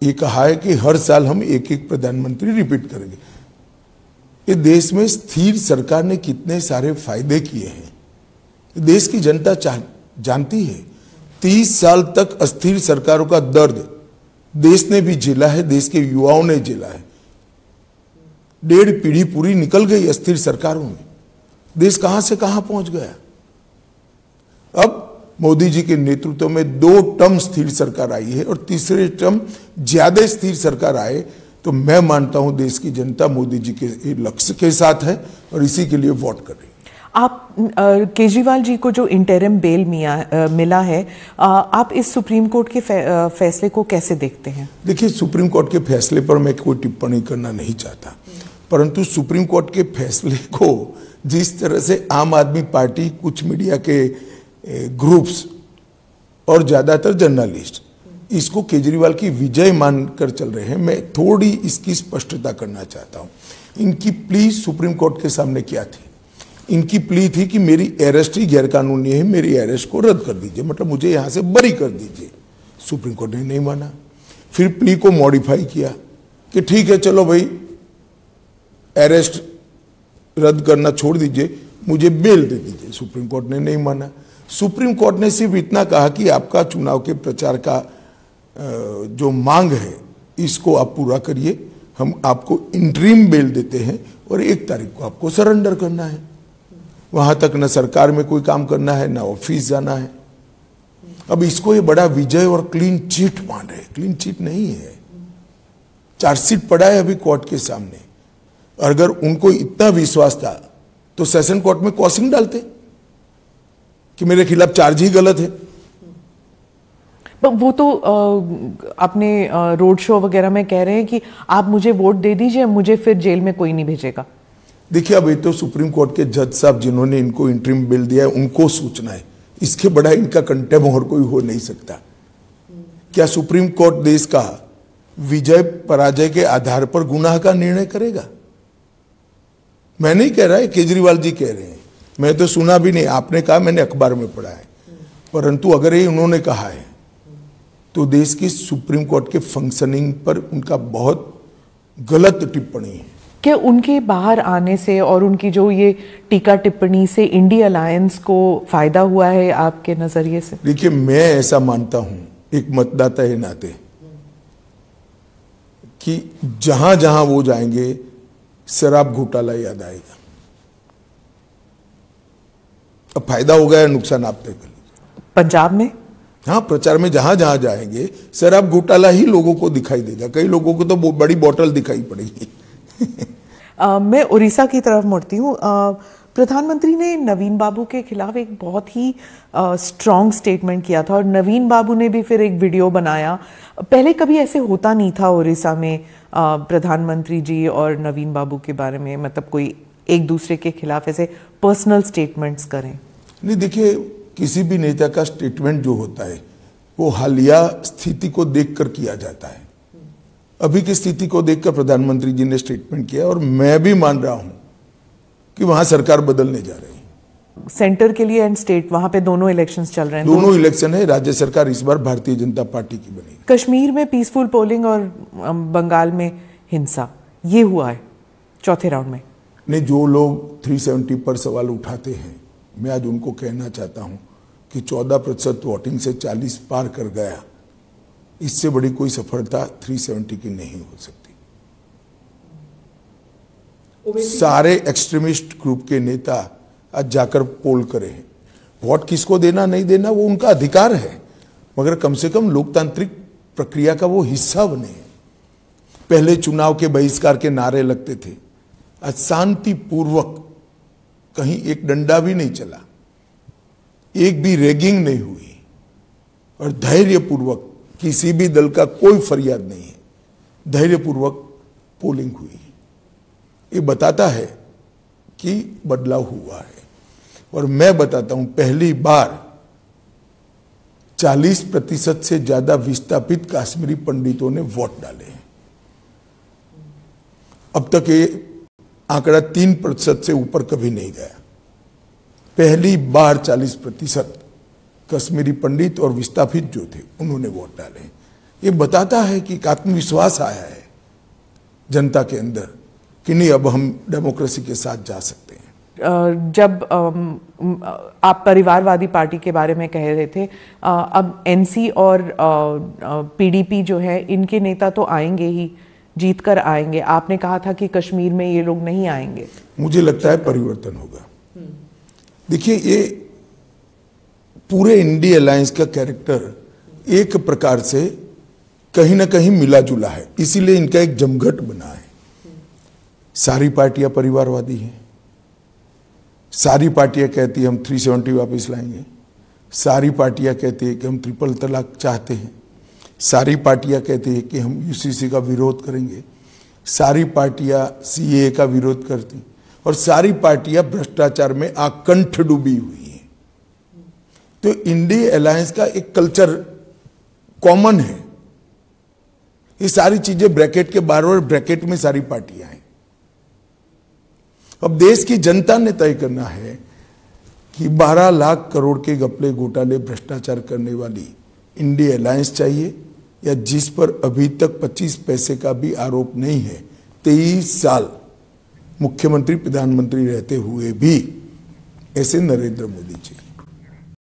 ये कहा है कि हर साल हम एक एक प्रधानमंत्री रिपीट करेंगे। ये देश में स्थिर सरकार ने कितने सारे फायदे किए हैं देश की जनता जानती है। 30 साल तक अस्थिर सरकारों का दर्द देश ने भी झेला है, देश के युवाओं ने झेला है। 1.5 पीढ़ी पूरी निकल गई अस्थिर सरकारों में, देश कहां से कहां पहुंच गया। अब मोदी जी के नेतृत्व में 2 टर्म स्थिर सरकार आई है और तीसरे टर्म ज्यादा स्थिर सरकार आए तो मैं मानता हूं देश की जनता मोदी जी के लक्ष्य के साथ है और इसी के लिए वोट कर रही है। आप केजरीवाल जी को जो इंटरिम बेल मिला है, आप इस सुप्रीम कोर्ट के फैसले को कैसे देखते हैं? देखिए, सुप्रीम कोर्ट के फैसले पर मैं कोई टिप्पणी करना नहीं चाहता, परंतु सुप्रीम कोर्ट के फैसले को जिस तरह से आम आदमी पार्टी, कुछ मीडिया के ग्रुप्स और ज्यादातर जर्नलिस्ट इसको केजरीवाल की विजय मानकर चल रहे हैं, मैं थोड़ी इसकी स्पष्टता करना चाहता हूं। इनकी प्ली सुप्रीम कोर्ट के सामने क्या थी? इनकी प्ली थी कि मेरी अरेस्ट ही गैरकानूनी है, मेरी अरेस्ट को रद्द कर दीजिए, मतलब मुझे यहां से बरी कर दीजिए। सुप्रीम कोर्ट ने नहीं माना। फिर प्ली को मॉडिफाई किया कि ठीक है, चलो भाई अरेस्ट रद्द करना छोड़ दीजिए, मुझे बेल दे दीजिए। सुप्रीम कोर्ट ने नहीं माना। सुप्रीम कोर्ट ने सिर्फ इतना कहा कि आपका चुनाव के प्रचार का जो मांग है इसको आप पूरा करिए, हम आपको इंटरिम बेल देते हैं और 1 तारीख को आपको सरेंडर करना है। वहां तक न सरकार में कोई काम करना है, न ऑफिस जाना है। अब इसको ये बड़ा विजय और क्लीन चिट मान रहे। क्लीन चिट नहीं है, चार्जशीट पड़ा है अभी कोर्ट के सामने। अगर उनको इतना विश्वास था तो सेशन कोर्ट में क्रॉसिंग डालते कि मेरे खिलाफ चार्ज ही गलत है। वो तो अपने रोड शो वगैरह में कह रहे हैं कि आप मुझे वोट दे दीजिए, मुझे फिर जेल में कोई नहीं भेजेगा। देखिए, अब ये तो सुप्रीम कोर्ट के जज साहब जिन्होंने इनको इंटरिम बिल दिया है उनको सूचना है, इसके बड़ा इनका कंटेम और कोई हो नहीं सकता। क्या सुप्रीम कोर्ट देश का विजय पराजय के आधार पर गुनाह का निर्णय करेगा? मैं नहीं कह रहा है, केजरीवाल जी कह रहे हैं, मैं तो सुना भी नहीं, आपने कहा, मैंने अखबार में पढ़ा है। परंतु अगर ये उन्होंने कहा है तो देश की सुप्रीम कोर्ट के फंक्शनिंग पर उनका बहुत गलत टिप्पणी है। क्या उनके बाहर आने से और उनकी जो ये टीका टिप्पणी से इंडिया अलायंस को फायदा हुआ है आपके नजरिए से? देखिए, मैं ऐसा मानता हूं एक मतदाता के नाते कि जहां जहां वो जाएंगे शराब घोटाला याद आएगा। अब फायदा हो गया, नुकसान आप तय कर लीजिए। पंजाब में, हाँ, प्रचार में जहां जहां जाएंगे शराब घोटाला ही लोगों को दिखाई देगा। कई लोगों को तो बड़ी बोतल दिखाई पड़ेगी। मैं उड़ीसा की तरफ मुड़ती हूँ। प्रधानमंत्री ने नवीन बाबू के खिलाफ एक बहुत ही स्ट्रॉन्ग स्टेटमेंट किया था और नवीन बाबू ने भी फिर एक वीडियो बनाया। पहले कभी ऐसे होता नहीं था उड़ीसा में प्रधानमंत्री जी और नवीन बाबू के बारे में, मतलब कोई एक दूसरे के खिलाफ ऐसे पर्सनल स्टेटमेंट्स करें। नहीं, देखिए, किसी भी नेता का स्टेटमेंट जो होता है वो हालिया स्थिति को देखकर किया जाता है। अभी की स्थिति को देखकर प्रधानमंत्री जी ने स्टेटमेंट किया और मैं भी मान रहा हूं कि वहां सरकार बदलने जा रही है। सेंटर के लिए एंड स्टेट, वहां पे दोनों इलेक्शंस चल रहे हैं। दोनों इलेक्शन है। राज्य सरकार इस बार भारतीय जनता पार्टी की बनेगी। कश्मीर में पीसफुल पोलिंग और बंगाल में हिंसा, ये हुआ है चौथे राउंड में। नहीं, जो लोग 370 पर सवाल उठाते हैं, मैं आज उनको कहना चाहता हूं कि 14% वोटिंग से 40 पार कर गया। इससे बड़ी कोई सफलता 370 की नहीं हो सकती। सारे एक्सट्रीमिस्ट ग्रुप के नेता आज जाकर पोल करें। वोट किसको देना नहीं देना वो उनका अधिकार है, मगर कम से कम लोकतांत्रिक प्रक्रिया का वो हिस्सा बने। पहले चुनाव के बहिष्कार के नारे लगते थे, आज शांतिपूर्वक कहीं एक डंडा भी नहीं चला, एक भी रैगिंग नहीं हुई और धैर्यपूर्वक, किसी भी दल का कोई फरियाद नहीं है, धैर्यपूर्वक पोलिंग हुई। ये बताता है कि बदलाव हुआ है। और मैं बताता हूं, पहली बार 40% से ज्यादा विस्थापित कश्मीरी पंडितों ने वोट डाले हैं। अब तक ये आंकड़ा 3% से ऊपर कभी नहीं गया। पहली बार 40% कश्मीरी पंडित और विस्थापित जो थे उन्होंने वोट डाले। ये बताता है कि एक आत्मविश्वास आया है जनता के अंदर कि नहीं, अब हम डेमोक्रेसी के साथ जा सकते हैं। जब आप परिवारवादी पार्टी के बारे में कह रहे थे, अब एनसी और पीडीपी जो है, इनके नेता तो आएंगे ही, जीत कर आएंगे। आपने कहा था कि कश्मीर में ये लोग नहीं आएंगे। मुझे लगता है परिवर्तन होगा। देखिए, ये पूरे इंडिया अलायंस का कैरेक्टर एक प्रकार से कहीं ना कहीं मिला जुला है, इसीलिए इनका एक जमघट बना है। सारी पार्टियां परिवारवादी हैं, सारी पार्टियां कहती हैं हम 370 वापस लाएंगे, सारी पार्टियां कहती हैं कि हम ट्रिपल तलाक चाहते हैं, सारी पार्टियां कहती हैं कि हम यूसीसी का विरोध करेंगे, सारी पार्टियां सीए का विरोध करती हैं, और सारी पार्टियां भ्रष्टाचार में आकंठ डूबी हुई हैं। तो इंडिया अलायंस का एक कल्चर कॉमन है। ये सारी चीजें ब्रैकेट के बाहर और ब्रैकेट में सारी पार्टियां हैं। अब देश की जनता ने तय करना है कि 12 लाख करोड़ के घपले घोटाले भ्रष्टाचार करने वाली इंडिया अलायंस चाहिए, या जिस पर अभी तक 25 पैसे का भी आरोप नहीं है, 23 साल मुख्यमंत्री प्रधानमंत्री रहते हुए भी, ऐसे नरेंद्र मोदी चाहिए।